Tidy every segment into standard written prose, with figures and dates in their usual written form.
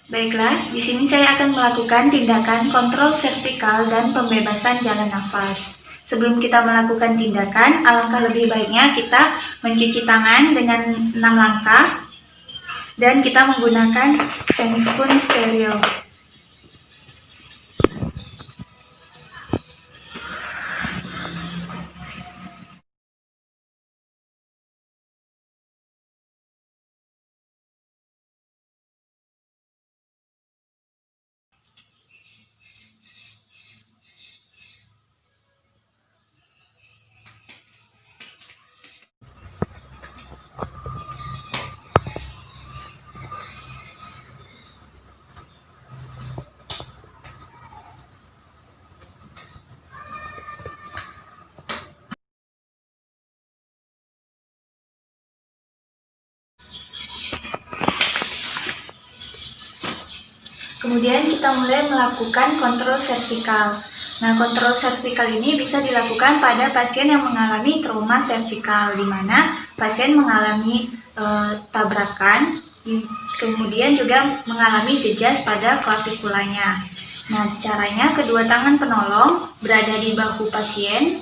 Baiklah, di sini saya akan melakukan tindakan kontrol servikal dan pembebasan jalan nafas. Sebelum kita melakukan tindakan, alangkah lebih baiknya kita mencuci tangan dengan 6 langkah dan kita menggunakan hand spoon steril. Kemudian kita mulai melakukan kontrol servikal. Nah, kontrol servikal ini bisa dilakukan pada pasien yang mengalami trauma servikal, di mana pasien mengalami tabrakan, kemudian juga mengalami jejas pada klavikulanya. Nah, caranya kedua tangan penolong berada di bahu pasien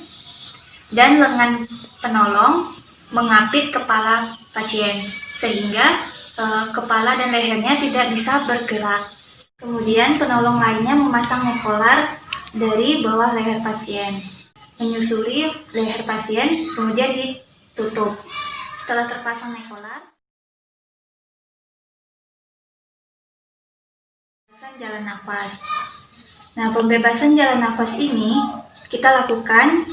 dan lengan penolong mengapit kepala pasien, sehingga kepala dan lehernya tidak bisa bergerak. Kemudian penolong lainnya memasang nekolar dari bawah leher pasien, menyusuri leher pasien, kemudian ditutup. Setelah terpasang nekolar, pembebasan jalan nafas. Nah, pembebasan jalan nafas ini kita lakukan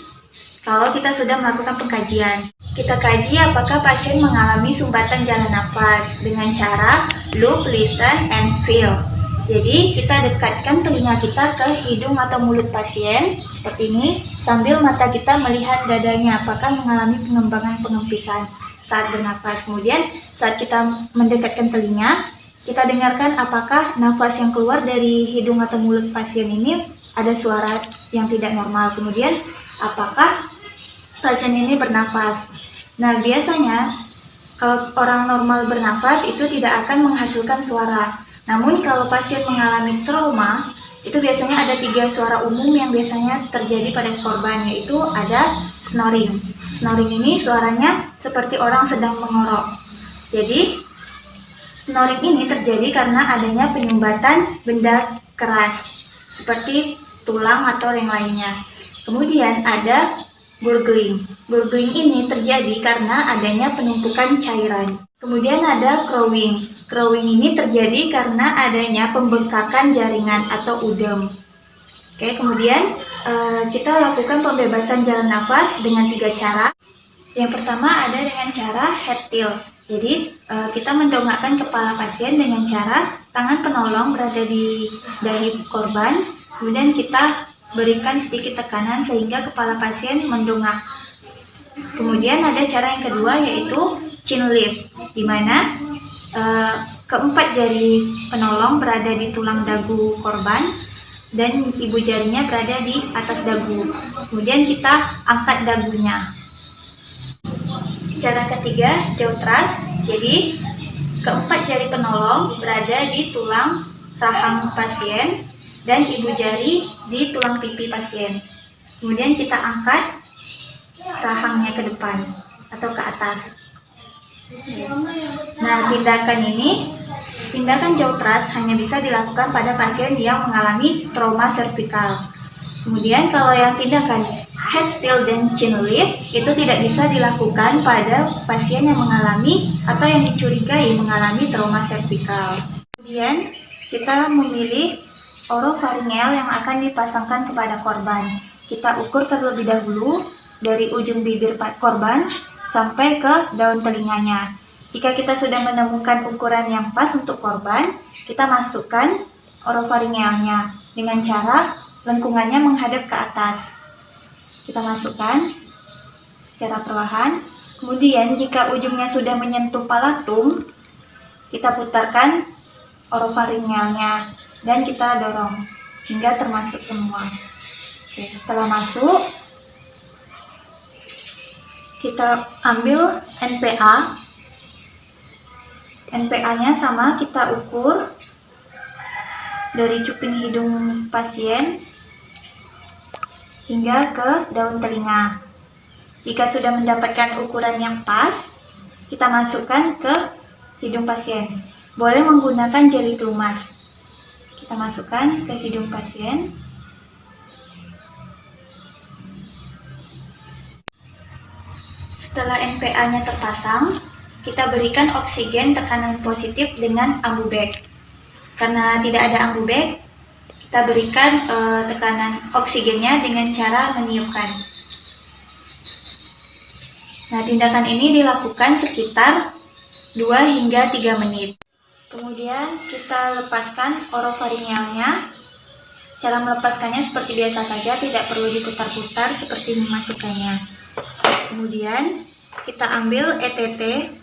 kalau kita sudah melakukan pengkajian. Kita kaji apakah pasien mengalami sumbatan jalan nafas dengan cara look, listen, and feel. Jadi, kita dekatkan telinga kita ke hidung atau mulut pasien, seperti ini, sambil mata kita melihat dadanya, apakah mengalami pengembangan pengempisan saat bernafas. Kemudian, saat kita mendekatkan telinga, kita dengarkan apakah nafas yang keluar dari hidung atau mulut pasien ini ada suara yang tidak normal. Kemudian, apakah pasien ini bernafas. Nah, biasanya, kalau orang normal bernafas, itu tidak akan menghasilkan suara. Namun kalau pasien mengalami trauma, itu biasanya ada 3 suara umum yang biasanya terjadi pada korban, yaitu ada snoring. Snoring ini suaranya seperti orang sedang mengorok. Jadi, snoring ini terjadi karena adanya penyumbatan benda keras, seperti tulang atau yang lainnya. Kemudian ada gurgling. Gurgling ini terjadi karena adanya penumpukan cairan. Kemudian ada crowing. Crowing ini terjadi karena adanya pembengkakan jaringan atau udem. Oke, kemudian kita lakukan pembebasan jalan nafas dengan 3 cara. Yang pertama ada dengan cara head tilt. Jadi kita mendongakkan kepala pasien dengan cara tangan penolong berada di dahi korban, kemudian kita berikan sedikit tekanan sehingga kepala pasien mendongak. Kemudian ada cara yang kedua yaitu chin lift, di mana keempat jari penolong berada di tulang dagu korban dan ibu jarinya berada di atas dagu. Kemudian kita angkat dagunya. Cara ketiga, jaw thrust. Jadi keempat jari penolong berada di tulang rahang pasien dan ibu jari di tulang pipi pasien. Kemudian kita angkat rahangnya ke depan atau ke atas. Nah, tindakan jaw thrust hanya bisa dilakukan pada pasien yang mengalami trauma servikal. Kemudian kalau yang tindakan head tilt dan chin lift itu tidak bisa dilakukan pada pasien yang mengalami atau yang dicurigai mengalami trauma servikal. Kemudian kita memilih orofaringel yang akan dipasangkan kepada korban. Kita ukur terlebih dahulu dari ujung bibir korban sampai ke daun telinganya. Jika kita sudah menemukan ukuran yang pas untuk korban, kita masukkan orofaringelnya dengan cara lengkungannya menghadap ke atas. Kita masukkan secara perlahan. Kemudian jika ujungnya sudah menyentuh palatum, kita putarkan orofaringelnya dan kita dorong hingga termasuk semua. Oke, setelah masuk, kita ambil NPA. NPA-nya sama kita ukur dari cuping hidung pasien hingga ke daun telinga. Jika sudah mendapatkan ukuran yang pas, kita masukkan ke hidung pasien. Boleh menggunakan jeli pelumas. Kita masukkan ke hidung pasien. Setelah NPA-nya terpasang, kita berikan oksigen tekanan positif dengan ambubek. Karena tidak ada ambubek, kita berikan tekanan oksigennya dengan cara meniupkan. Nah, tindakan ini dilakukan sekitar 2 hingga 3 menit. Kemudian kita lepaskan orofaringealnya. Cara melepaskannya seperti biasa saja, tidak perlu diputar-putar seperti memasukkannya. Kemudian kita ambil ETT,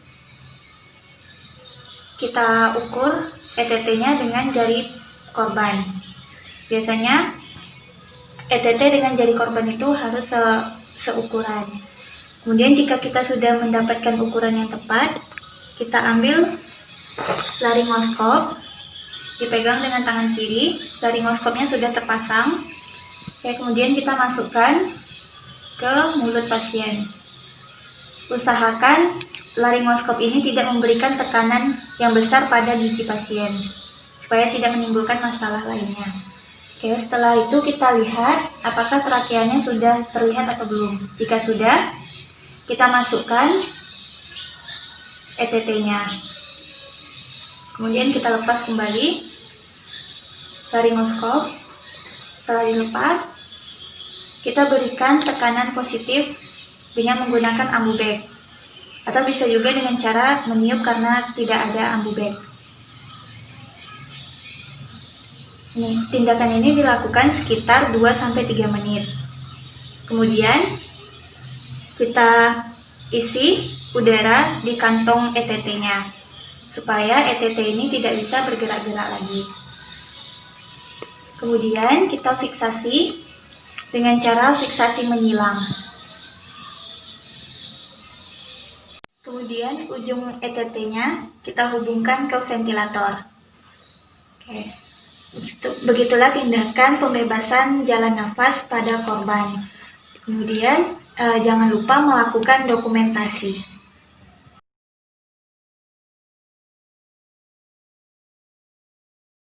kita ukur ETT-nya dengan jari korban. Biasanya ETT dengan jari korban itu harus seukuran. Kemudian jika kita sudah mendapatkan ukuran yang tepat, kita ambil laringoskop, dipegang dengan tangan kiri, laringoskopnya sudah terpasang. Kemudian kita masukkan ke mulut pasien. Usahakan laringoskop ini tidak memberikan tekanan yang besar pada gigi pasien, supaya tidak menimbulkan masalah lainnya. Setelah itu kita lihat apakah trakeanya sudah terlihat atau belum. Jika sudah, kita masukkan ETT-nya. Kemudian kita lepas kembali laringoskop. Setelah dilepas, kita berikan tekanan positif dengan menggunakan ambubek, atau bisa juga dengan cara meniup karena tidak ada ambubek. Tindakan ini dilakukan sekitar 2-3 menit. Kemudian kita isi udara di kantong ETT-nya supaya ETT ini tidak bisa bergerak-gerak lagi. Kemudian kita fiksasi dengan cara fiksasi menyilang. Kemudian ujung ETT-nya kita hubungkan ke ventilator. Begitulah tindakan pembebasan jalan nafas pada korban. Kemudian jangan lupa melakukan dokumentasi.